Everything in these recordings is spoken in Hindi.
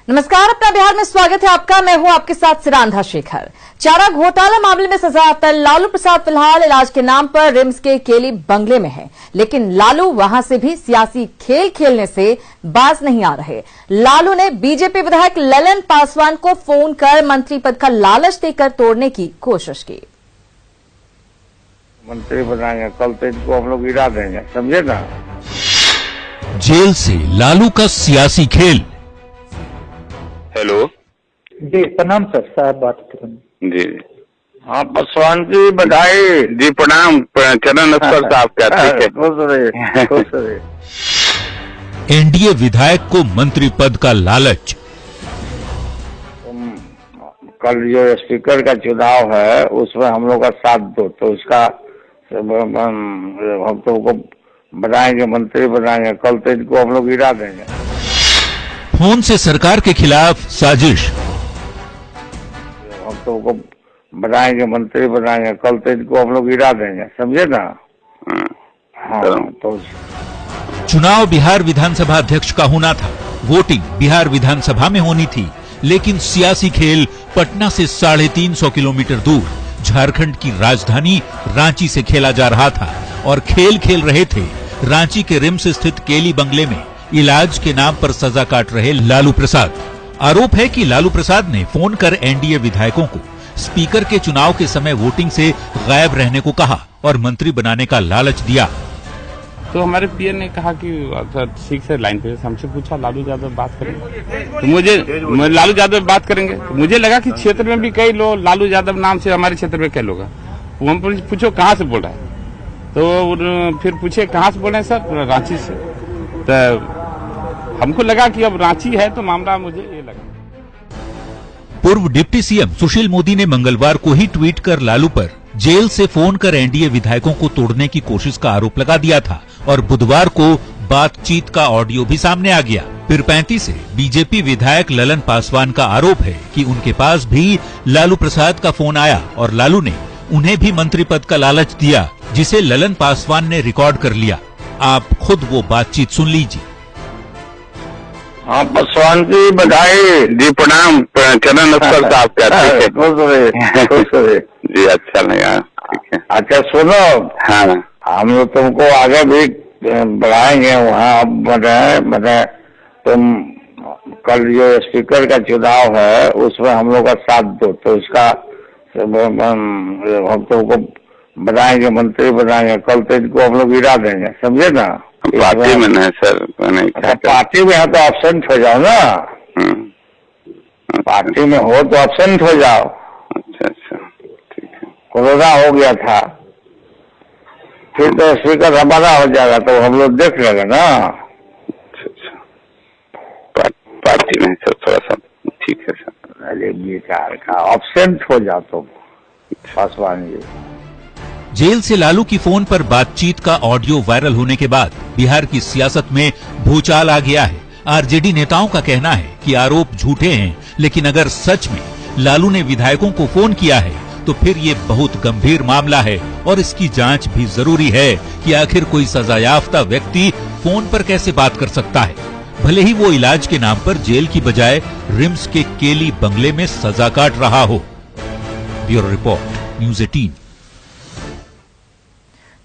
नमस्कार, अपना बिहार में स्वागत है आपका। मैं हूं आपके साथ सिरांधा शेखर। चारा घोटाला मामले में सजायाफ्ता लालू प्रसाद फिलहाल इलाज के नाम पर रिम्स के केली बंगले में है, लेकिन लालू वहां से भी सियासी खेल खेलने से बाज नहीं आ रहे। लालू ने बीजेपी विधायक ललन पासवान को फोन कर मंत्री पद का लालच देकर तोड़ने की कोशिश की। मंत्री बनाएंगे, कल तो इनको हम लोग गिरा देंगे, समझे ना। जेल से लालू का सियासी खेल। हेलो जी, प्रणाम सर। साहब बात करें जी। हाँ, पासवान जी बधाई जी। प्रणाम चरण नमस्कार साहब। क्या ठीक है? खुश रहिए, खुश रहिए। एनडीए विधायक को मंत्री पद का लालच। कल जो स्पीकर का चुनाव है उसमें हम लोग का साथ दो, तो उसका हम तुमको बनाएंगे, मंत्री बनाएंगे, कल तो इनको हम लोग गिरा देंगे। फोन से सरकार के खिलाफ साजिश। हम तुमको बनाएंगे, मंत्री बनाएंगे, कल तो इनको हम लोग गिरा देंगे, समझे ना। हाँ, तो चुनाव बिहार विधानसभा अध्यक्ष का होना था, वोटिंग बिहार विधानसभा में होनी थी, लेकिन सियासी खेल पटना से 350 किलोमीटर दूर झारखंड की राजधानी रांची से खेला जा रहा था और खेल खेल रहे थे रांची के रिम्स स्थित केली बंगले में इलाज के नाम पर सजा काट रहे लालू प्रसाद। आरोप है कि लालू प्रसाद ने फोन कर एनडीए विधायकों को स्पीकर के चुनाव के समय वोटिंग से गायब रहने को कहा और मंत्री बनाने का लालच दिया। तो हमारे पीएन ने कहा कि ठीक से लाइन पे हमसे पूछा लालू यादव बात करेंगे, तो मुझे लालू यादव बात करेंगे, तो मुझे लगा कि क्षेत्र में भी कई लोग लालू यादव नाम से हमारे क्षेत्र में कई लोग हैं। वो हम पूछो कहाँ से बोल रहे हैं, तो फिर पूछे कहाँ से बोल रहे हैं सर, रांची से। तो हमको लगा कि अब रांची है तो मामला मुझे ये लगा। पूर्व डिप्टी सीएम सुशील मोदी ने मंगलवार को ही ट्वीट कर लालू पर जेल से फोन कर एनडीए विधायकों को तोड़ने की कोशिश का आरोप लगा दिया था और बुधवार को बातचीत का ऑडियो भी सामने आ गया। पीरपैंती से बीजेपी विधायक ललन पासवान का आरोप है कि उनके पास भी लालू प्रसाद का फोन आया और लालू ने उन्हें भी मंत्री पद का लालच दिया, जिसे ललन पासवान ने रिकॉर्ड कर लिया। आप खुद वो बातचीत सुन लीजिए। हाँ, पासवान जी बधाई जी। प्रणाम चरण नमस्कार साहब। क्या ठीक है? खुश रहिए, खुश रहिए जी। अच्छा लगा, ठीक है। अच्छा सुनो, हाँ, हम लोग तुमको आगे भी बढ़ाएंगे वहाँ। अब तुम कल जो स्पीकर का चुनाव है उसमें हम लोग का साथ दो, तो उसका हम तुमको बनाएंगे, मंत्री बनाएंगे, कल तो इनको हम लोग गिरा देंगे, समझे ना। पार्टी में नहीं सर, पार्टी में है तो एब्सेंट हो जाओ ना। पार्टी में हो तो एब्सेंट हो जाओ। अच्छा, ठीक है। कोरोना हो गया था, फिर तो स्पीकर हमारा हो जाएगा तो हम लोग देख लेंगे ना। अच्छा, पार्टी में सर थोड़ा सा ठीक है सर। अरे बेकार का एब्सेंट हो जाओ तुम, पासवान जी। जेल से लालू की फोन पर बातचीत का ऑडियो वायरल होने के बाद बिहार की सियासत में भूचाल आ गया है। आरजेडी नेताओं का कहना है कि आरोप झूठे हैं, लेकिन अगर सच में लालू ने विधायकों को फोन किया है तो फिर ये बहुत गंभीर मामला है और इसकी जांच भी जरूरी है कि आखिर कोई सजायाफ्ता व्यक्ति फोन पर कैसे बात कर सकता है, भले ही वो इलाज के नाम पर जेल की बजाय रिम्स के केली बंगले में सजा काट रहा हो। Bureau report, news 18।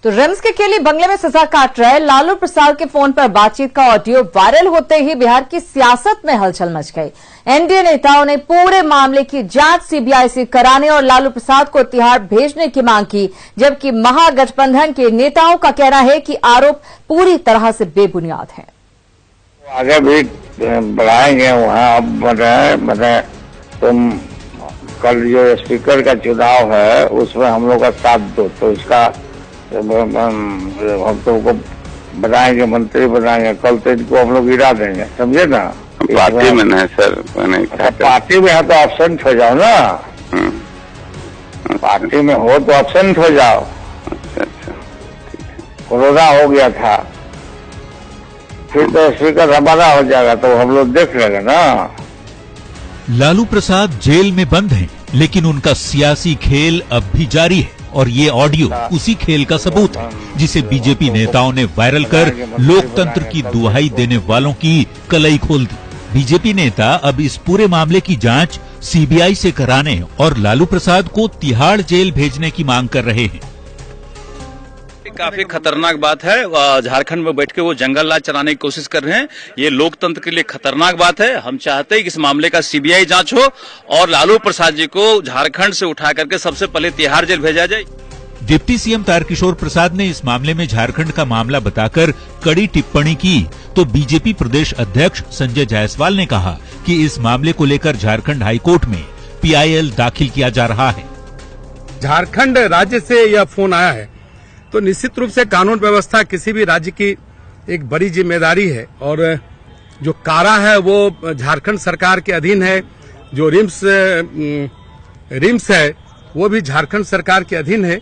तो रिम्स के केली बंगले में सजा काट रहे लालू प्रसाद के फोन पर बातचीत का ऑडियो वायरल होते ही बिहार की सियासत में हलचल मच गई। एनडीए नेताओं ने पूरे मामले की जांच सीबीआई से कराने और लालू प्रसाद को तिहाड़ भेजने की मांग की, जबकि महागठबंधन के नेताओं का कहना है कि आरोप पूरी तरह से बेबुनियाद है। आगे भी बढ़ाएंगे वहाँ। अब तुम कल जो स्पीकर का चुनाव है उसमें हम लोग का साथ दो, तो उसका हम तुमको बनाएंगे, मंत्री बनाएंगे, कल तो इनको हम लोग गिरा देंगे, समझे ना। पार्टी में नहीं सर, पार्टी में है तो एब्सेंट हो जाओ ना। पार्टी में हो तो एब्सेंट हो जाओ। अच्छा, ठीक है। कोरोना हो गया था, फिर तो स्पीकर हमारा हो जाएगा तो हम लोग देख लेंगे ना। लालू प्रसाद जेल में बंद हैं, लेकिन उनका सियासी खेल अब भी जारी है और ये ऑडियो उसी खेल का सबूत है, जिसे बीजेपी नेताओं ने वायरल कर लोकतंत्र की दुहाई देने वालों की कलई खोल दी। बीजेपी नेता अब इस पूरे मामले की जांच सीबीआई से कराने और लालू प्रसाद को तिहाड़ जेल भेजने की मांग कर रहे हैं। काफी खतरनाक बात है। झारखंड में बैठ के वो जंगल राज चलाने की कोशिश कर रहे हैं। ये लोकतंत्र के लिए खतरनाक बात है। हम चाहते हैं कि इस मामले का सीबीआई जांच हो और लालू प्रसाद जी को झारखंड से उठा करके सबसे पहले तिहाड़ जेल भेजा जाए। डिप्टी सीएम तारकिशोर प्रसाद ने इस मामले में झारखंड का मामला बताकर कड़ी टिप्पणी की तो बीजेपी प्रदेश अध्यक्ष संजय जायसवाल ने कहा कि इस मामले को लेकर झारखंड हाईकोर्ट में पीआईएल दाखिल किया जा रहा है। झारखंड राज्य से यह फोन आया है तो निश्चित रूप से कानून व्यवस्था किसी भी राज्य की एक बड़ी जिम्मेदारी है और जो कारा है वो झारखंड सरकार के अधीन है। जो रिम्स है वो भी झारखंड सरकार के अधीन है।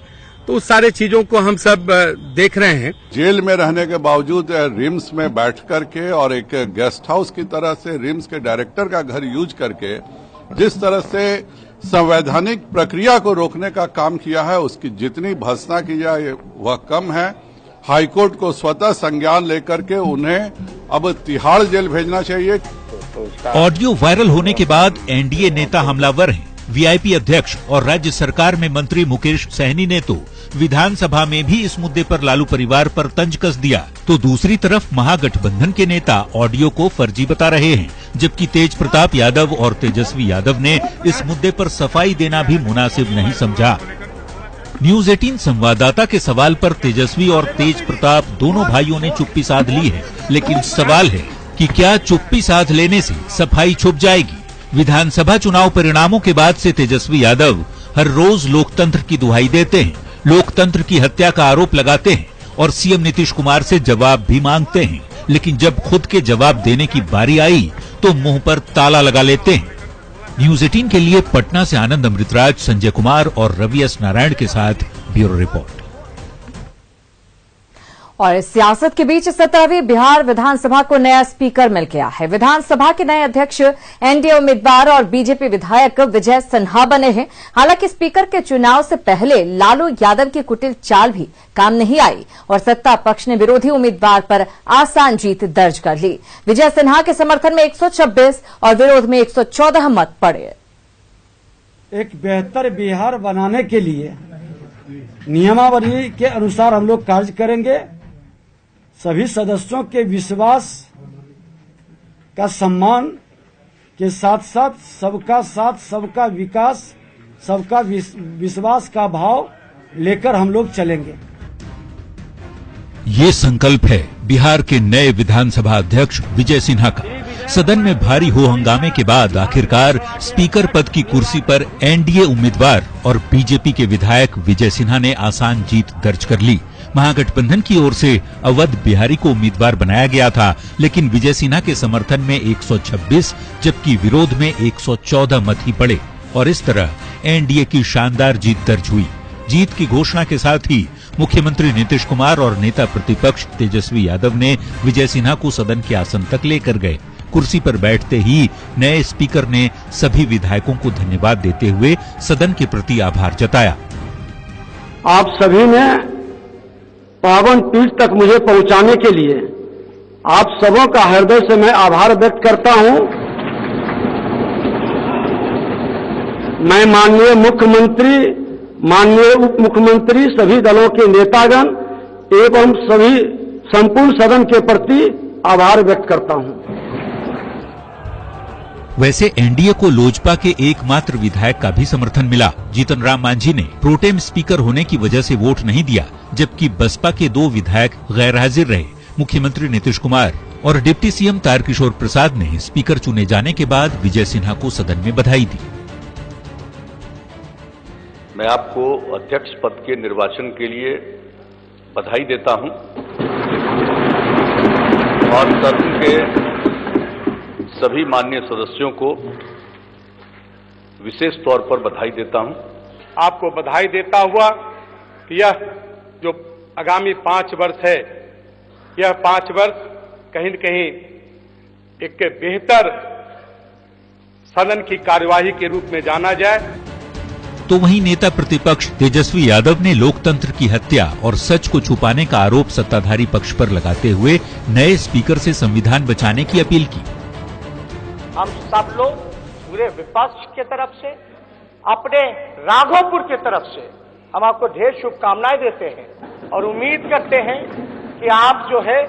तो उस सारे चीजों को हम सब देख रहे हैं। जेल में रहने के बावजूद रिम्स में बैठ करके और एक गेस्ट हाउस की तरह से रिम्स के डायरेक्टर का घर यूज करके जिस तरह से संवैधानिक प्रक्रिया को रोकने का काम किया है, उसकी जितनी भर्त्सना की जाए वह कम है। हाईकोर्ट को स्वतः संज्ञान लेकर के उन्हें अब तिहाड़ जेल भेजना चाहिए। ऑडियो वायरल होने के बाद एनडीए नेता हमलावर हैं। वीआईपी अध्यक्ष और राज्य सरकार में मंत्री मुकेश सहनी ने तो विधानसभा में भी इस मुद्दे पर लालू परिवार पर तंज कस दिया, तो दूसरी तरफ महागठबंधन के नेता ऑडियो को फर्जी बता रहे हैं, जबकि तेज प्रताप यादव और तेजस्वी यादव ने इस मुद्दे पर सफाई देना भी मुनासिब नहीं समझा। न्यूज 18 संवाददाता के सवाल पर तेजस्वी और तेज प्रताप दोनों भाइयों ने चुप्पी साध ली है, लेकिन सवाल है कि क्या चुप्पी साध लेने से सफाई छुप जाएगी। विधानसभा चुनाव परिणामों के बाद से तेजस्वी यादव हर रोज लोकतंत्र की दुहाई देते हैं, लोकतंत्र की हत्या का आरोप लगाते हैं और सीएम नीतीश कुमार से जवाब भी मांगते हैं, लेकिन जब खुद के जवाब देने की बारी आई तो मुंह पर ताला लगा लेते हैं। न्यूज 18 के लिए पटना से आनंद अमृतराज, संजय कुमार और रवि एस नारायण के साथ ब्यूरो रिपोर्ट। और इस सियासत के बीच 17वीं बिहार विधानसभा को नया स्पीकर मिल गया है। विधानसभा के नए अध्यक्ष एनडीए उम्मीदवार और बीजेपी विधायक विजय सिन्हा बने हैं। हालांकि स्पीकर के चुनाव से पहले लालू यादव की कुटिल चाल भी काम नहीं आई और सत्ता पक्ष ने विरोधी उम्मीदवार पर आसान जीत दर्ज कर ली। विजय सिन्हा के समर्थन में 126 और विरोध में 114 मत पड़े। एक बेहतर बिहार बनाने के लिए नियमावली के अनुसार हम लोग कार्य करेंगे। सभी सदस्यों के विश्वास का सम्मान के साथ साथ सबका साथ, सबका विकास, सबका विश्वास का भाव लेकर हम लोग चलेंगे। ये संकल्प है बिहार के नए विधानसभा अध्यक्ष विजय सिन्हा का। सदन में भारी हो हंगामे के बाद आखिरकार स्पीकर पद की कुर्सी पर एनडीए उम्मीदवार और बीजेपी के विधायक विजय सिन्हा ने आसान जीत दर्ज कर ली। महागठबंधन की ओर से अवध बिहारी को उम्मीदवार बनाया गया था, लेकिन विजय सिन्हा के समर्थन में 126 जबकि विरोध में 114 मत ही पड़े और इस तरह एनडीए की शानदार जीत दर्ज हुई। जीत की घोषणा के साथ ही मुख्यमंत्री नीतीश कुमार और नेता प्रतिपक्ष तेजस्वी यादव ने विजय सिन्हा को सदन के आसन तक लेकर गए। कुर्सी पर बैठते ही नए स्पीकर ने सभी विधायकों को धन्यवाद देते हुए सदन के प्रति आभार जताया। आप सभी ने पावन पीठ तक मुझे पहुंचाने के लिए आप सबों का हृदय से मैं आभार व्यक्त करता हूं। मैं माननीय मुख्यमंत्री, माननीय उप मुख्यमंत्री, सभी दलों के नेतागण एवं सभी संपूर्ण सदन के प्रति आभार व्यक्त करता हूं। वैसे एनडीए को लोजपा के एकमात्र विधायक का भी समर्थन मिला। जीतन राम मांझी ने प्रोटेम स्पीकर होने की वजह से वोट नहीं दिया, जबकि बसपा के 2 विधायक गैर हाजिर रहे। मुख्यमंत्री नीतीश कुमार और डिप्टी सीएम तारकिशोर प्रसाद ने स्पीकर चुने जाने के बाद विजय सिन्हा को सदन में बधाई दी। मैं आपको अध्यक्ष पद के निर्वाचन के लिए बधाई देता हूं और सदन के सभी माननीय सदस्यों को विशेष तौर पर बधाई देता हूं। आपको बधाई देता हुआ कि यह जो आगामी 5 वर्ष है, यह 5 वर्ष कहीं न कहीं एक बेहतर सदन की कार्यवाही के रूप में जाना जाए। तो वहीं नेता प्रतिपक्ष तेजस्वी यादव ने लोकतंत्र की हत्या और सच को छुपाने का आरोप सत्ताधारी पक्ष पर लगाते हुए नए स्पीकर से संविधान बचाने की अपील की। हम सब लोग पूरे विपक्ष की तरफ से, अपने राघोपुर की तरफ से हम आपको ढेर शुभकामनाएं देते हैं और उम्मीद करते हैं कि आप जो है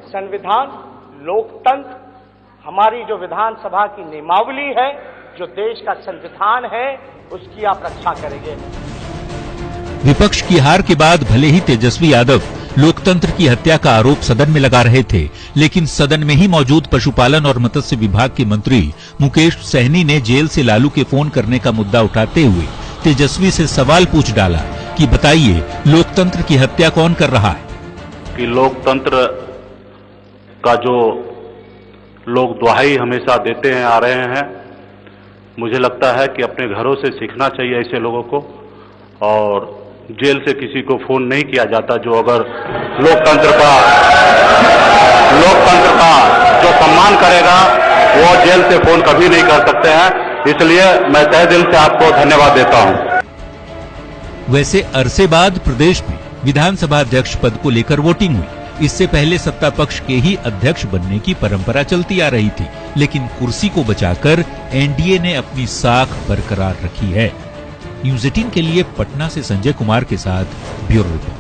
संविधान, लोकतंत्र, हमारी जो विधानसभा की नियमावली है, जो देश का संविधान है, उसकी आप रक्षा करेंगे। विपक्ष की हार के बाद भले ही तेजस्वी यादव लोकतंत्र की हत्या का आरोप सदन में लगा रहे थे, लेकिन सदन में ही मौजूद पशुपालन और मत्स्य विभाग के मंत्री मुकेश सहनी ने जेल से लालू के फोन करने का मुद्दा उठाते हुए तेजस्वी से सवाल पूछ डाला कि बताइए लोकतंत्र की हत्या कौन कर रहा है। कि लोकतंत्र का जो लोग दुहाई हमेशा देते हैं आ रहे हैं, मुझे लगता है कि अपने घरों से सीखना चाहिए ऐसे लोगों को, और जेल से किसी को फोन नहीं किया जाता जो अगर लोकतंत्र का जो सम्मान करेगा वो जेल से फोन कभी नहीं कर सकते हैं। इसलिए मैं तहे दिल से आपको धन्यवाद देता हूं। वैसे अरसे बाद प्रदेश में विधानसभा अध्यक्ष पद को लेकर वोटिंग हुई। इससे पहले सत्ता पक्ष के ही अध्यक्ष बनने की परंपरा चलती आ रही थी, लेकिन कुर्सी को बचाकर एनडीए ने अपनी साख बरकरार रखी है। न्यूज़ 18 के लिए पटना से संजय कुमार के साथ ब्यूरो रिपोर्ट।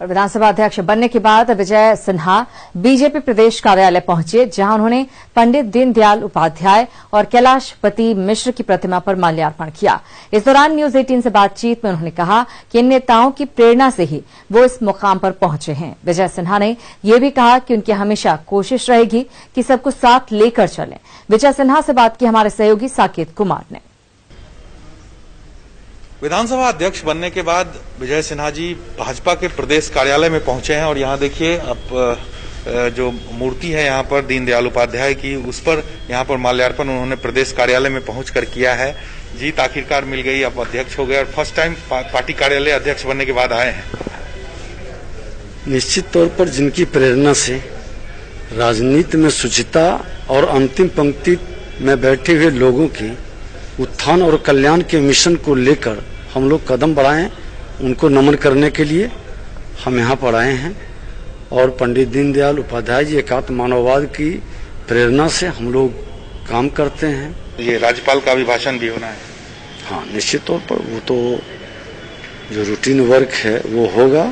विधानसभा अध्यक्ष बनने के बाद विजय सिन्हा बीजेपी प्रदेश कार्यालय पहुंचे, जहां उन्होंने पंडित दीनदयाल उपाध्याय और कैलाशपति मिश्र की प्रतिमा पर माल्यार्पण किया। इस दौरान न्यूज़ 18 से बातचीत में उन्होंने कहा कि इन नेताओं की प्रेरणा से ही वो इस मुकाम पर पहुंचे हैं। विजय सिन्हा ने यह भी कहा कि उनकी हमेशा कोशिश रहेगी कि सबको साथ लेकर चलें। विजय सिन्हा से बात की हमारे सहयोगी साकेत कुमार ने। विधानसभा अध्यक्ष बनने के बाद विजय सिन्हा जी भाजपा के प्रदेश कार्यालय में पहुंचे हैं और यहाँ देखिए अब जो मूर्ति है यहाँ पर दीनदयाल उपाध्याय की, उस पर यहाँ पर माल्यार्पण उन्होंने प्रदेश कार्यालय में पहुंचकर किया है। जीत आखिरकार मिल गई, अब अध्यक्ष हो गए और फर्स्ट टाइम पार्टी कार्यालय अध्यक्ष बनने के बाद आए हैं। निश्चित तौर पर जिनकी प्रेरणा से राजनीति में शुचिता और अंतिम पंक्ति में बैठे हुए लोगों की उत्थान और कल्याण के मिशन को लेकर हम लोग कदम बढ़ाएं, उनको नमन करने के लिए हम यहाँ पर आए हैं। और पंडित दीनदयाल उपाध्याय जी एकात्म मानववाद की प्रेरणा से हम लोग काम करते हैं। ये राज्यपाल का अभिभाषण भी होना है। हाँ, निश्चित तौर पर वो तो जो रूटीन वर्क है वो होगा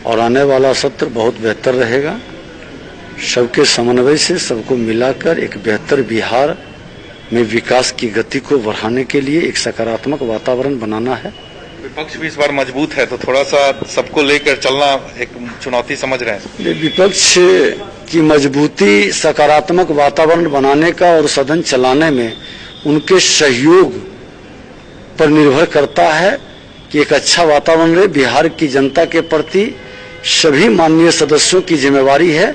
और आने वाला सत्र बहुत बेहतर रहेगा। सबके समन्वय से सबको मिलाकर एक बेहतर बिहार में विकास की गति को बढ़ाने के लिए एक सकारात्मक वातावरण बनाना है। विपक्ष भी इस बार मजबूत है, तो थोड़ा सा सबको लेकर चलना एक चुनौती समझ रहे हैं। विपक्ष की मजबूती सकारात्मक वातावरण बनाने का और सदन चलाने में उनके सहयोग पर निर्भर करता है कि एक अच्छा वातावरण रहे। बिहार की जनता के प्रति सभी माननीय सदस्यों की जिम्मेवारी है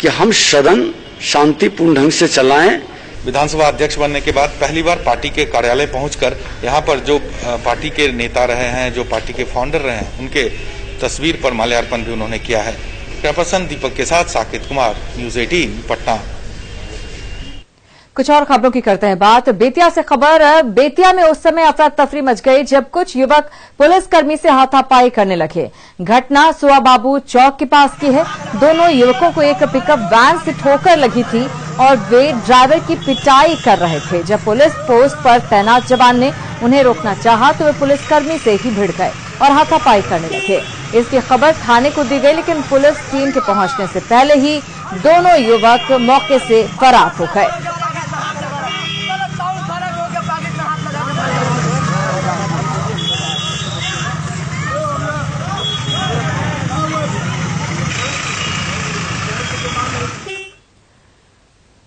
कि हम सदन शांतिपूर्ण ढंग से चलाएं। विधानसभा अध्यक्ष बनने के बाद पहली बार पार्टी के कार्यालय पहुंचकर यहाँ पर जो पार्टी के नेता रहे हैं, जो पार्टी के फाउंडर रहे हैं, उनके तस्वीर पर माल्यार्पण भी उन्होंने किया है। कैमरापर्सन दीपक के साथ साकेत कुमार, न्यूज़ 18 पटना। कुछ और खबरों की करते हैं बात। बेतिया से खबर। बेतिया में उस समय अफरा तफरी मच गई जब कुछ युवक पुलिसकर्मी से हाथापाई करने लगे। घटना सुआ बाबू चौक के पास की है। दोनों युवकों को एक पिकअप वैन से ठोकर लगी थी और वे ड्राइवर की पिटाई कर रहे थे। जब पुलिस पोस्ट पर तैनात जवान ने उन्हें रोकना चाहा तो वे पुलिसकर्मी से ही भिड़ गए और हाथापाई करने लगे। इसकी खबर थाने को दी गई, लेकिन पुलिस टीम के पहुंचने से पहले ही दोनों युवक मौके से फरार हो गए।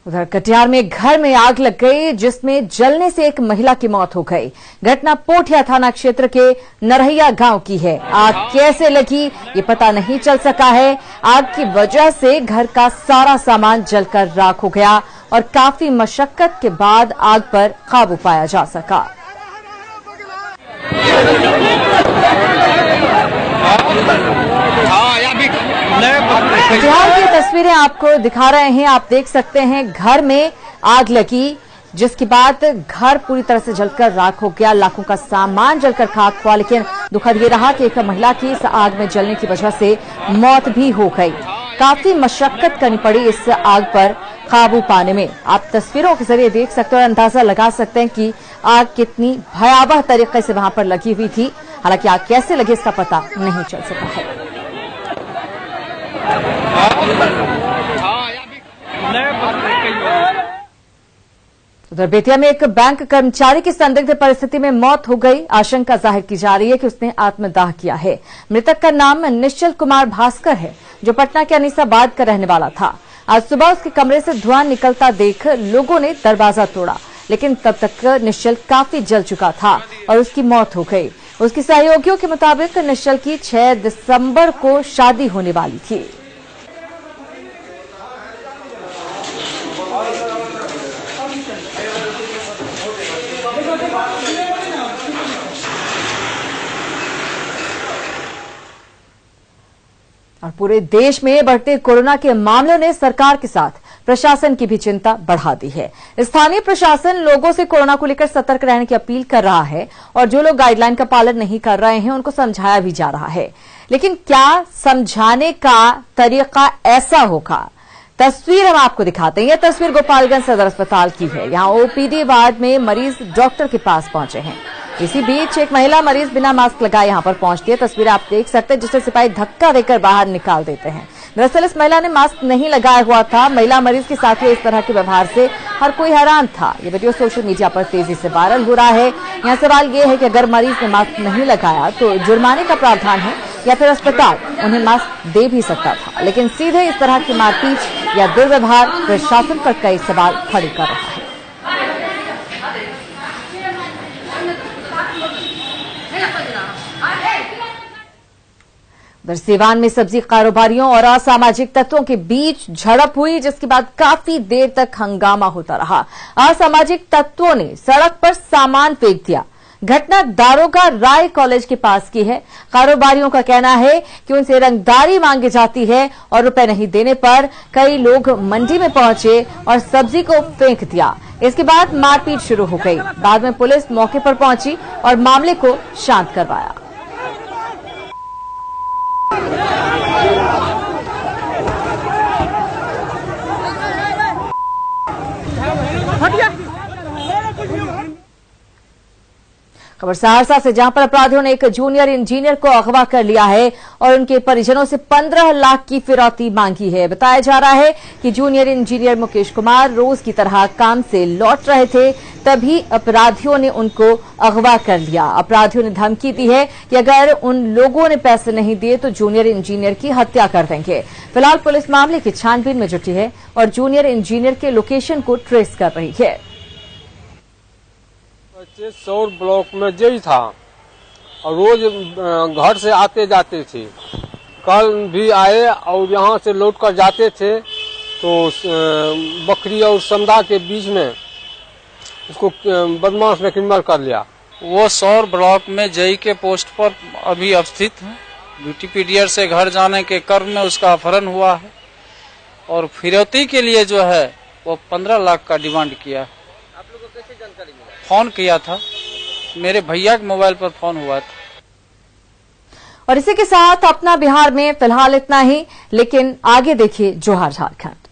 उधर कटिहार में घर में आग लग गई, जिसमें जलने से एक महिला की मौत हो गई। घटना पोठिया थाना क्षेत्र के नरहिया गांव की है। आग कैसे लगी ये पता नहीं चल सका है। आग की वजह से घर का सारा सामान जलकर राख हो गया और काफी मशक्कत के बाद आग पर काबू पाया जा सका। कटिहार की तस्वीरें आपको दिखा रहे हैं। आप देख सकते हैं घर में आग लगी, जिसके बाद घर पूरी तरह से जलकर राख हो गया। लाखों का सामान जलकर खाक हुआ, लेकिन दुखद ये रहा कि एक महिला की इस आग में जलने की वजह से मौत भी हो गई। काफी मशक्कत करनी पड़ी इस आग पर काबू पाने में। आप तस्वीरों के जरिए देख सकते हैं और अंदाजा लगा सकते हैं कि आग कितनी भयावह तरीके से वहां पर लगी हुई थी। हालांकि आग कैसे लगी इसका पता नहीं चल सका है। उधर बेतिया में एक बैंक कर्मचारी की संदिग्ध परिस्थिति में मौत हो गई। आशंका जाहिर की जा रही है कि उसने आत्मदाह किया है। मृतक का नाम निश्चल कुमार भास्कर है, जो पटना के अनीसाबाद का रहने वाला था। आज सुबह उसके कमरे से धुआं निकलता देख लोगों ने दरवाजा तोड़ा, लेकिन तब तक निश्चल काफी जल चुका था और उसकी मौत हो गई। उसकी सहयोगियों के मुताबिक निश्चल की 6 दिसंबर को शादी होने वाली थी। और पूरे देश में बढ़ते कोरोना के मामलों ने सरकार के साथ प्रशासन की भी चिंता बढ़ा दी है। स्थानीय प्रशासन लोगों से कोरोना को लेकर सतर्क रहने की अपील कर रहा है और जो लोग गाइडलाइन का पालन नहीं कर रहे हैं उनको समझाया भी जा रहा है। लेकिन क्या समझाने का तरीका ऐसा होगा? तस्वीर हम आपको दिखाते हैं। यह तस्वीर गोपालगंज सदर अस्पताल की है। यहां ओपीडी वार्ड में मरीज डॉक्टर के पास पहुंचे हैं। इसी बीच एक महिला मरीज बिना मास्क लगाए यहां पर पहुंचती है। तस्वीर आप देख सकते हैं, जिसे सिपाही धक्का देकर बाहर निकाल देते हैं। दरअसल इस महिला ने मास्क नहीं लगाया हुआ था। महिला मरीज के साथ हुए इस तरह के व्यवहार से हर कोई हैरान था। ये वीडियो सोशल मीडिया पर तेजी से वायरल हो रहा है। यहाँ सवाल ये है कि अगर मरीज ने मास्क नहीं लगाया तो जुर्माने का प्रावधान है या फिर अस्पताल उन्हें मास्क दे भी सकता था। लेकिन सीधे इस तरह की मारपीट या दुर्व्यवहार प्रशासन पर कई सवाल खड़े कर रहा है। सीवान में सब्जी कारोबारियों और असामाजिक तत्वों के बीच झड़प हुई, जिसके बाद काफी देर तक हंगामा होता रहा। असामाजिक तत्वों ने सड़क पर सामान फेंक दिया। घटना दारोगा राय कॉलेज के पास की है। कारोबारियों का कहना है कि उनसे रंगदारी मांगी जाती है और रुपए नहीं देने पर कई लोग मंडी में पहुंचे और सब्जी को फेंक दिया। इसके बाद मारपीट शुरू हो गई। बाद में पुलिस मौके पर पहुंची और मामले को शांत करवाया। खबर सहरसा से, जहां पर अपराधियों ने एक जूनियर इंजीनियर को अगवा कर लिया है और उनके परिजनों से 15 लाख की फिरौती मांगी है। बताया जा रहा है कि जूनियर इंजीनियर मुकेश कुमार रोज की तरह काम से लौट रहे थे, तभी अपराधियों ने उनको अगवा कर लिया। अपराधियों ने धमकी दी है कि अगर उन लोगों ने पैसे नहीं दिए तो जूनियर इंजीनियर की हत्या कर देंगे। फिलहाल पुलिस मामले की छानबीन में जुटी है और जूनियर इंजीनियर के लोकेशन को ट्रेस कर रही है। बच्चे सौर ब्लॉक में जई था और रोज घर से आते जाते थे। कल भी आए और यहाँ से लौट कर जाते थे तो बकरी और समदा के बीच में उसको बदमाश ने किडनैप कर लिया। वो सौर ब्लॉक में जई के पोस्ट पर अभी अवस्थित है। ड्यूटी पीरियड से घर जाने के क्रम में उसका अपहरण हुआ है और फिरौती के लिए जो है वो 15 लाख का डिमांड किया है। आप लोगों को कैसे जानकारी मिला? फोन किया था, मेरे भैया के मोबाइल पर फोन हुआ था। और इसी के साथ अपना बिहार में फिलहाल इतना ही, लेकिन आगे देखिए जोहार झारखंड।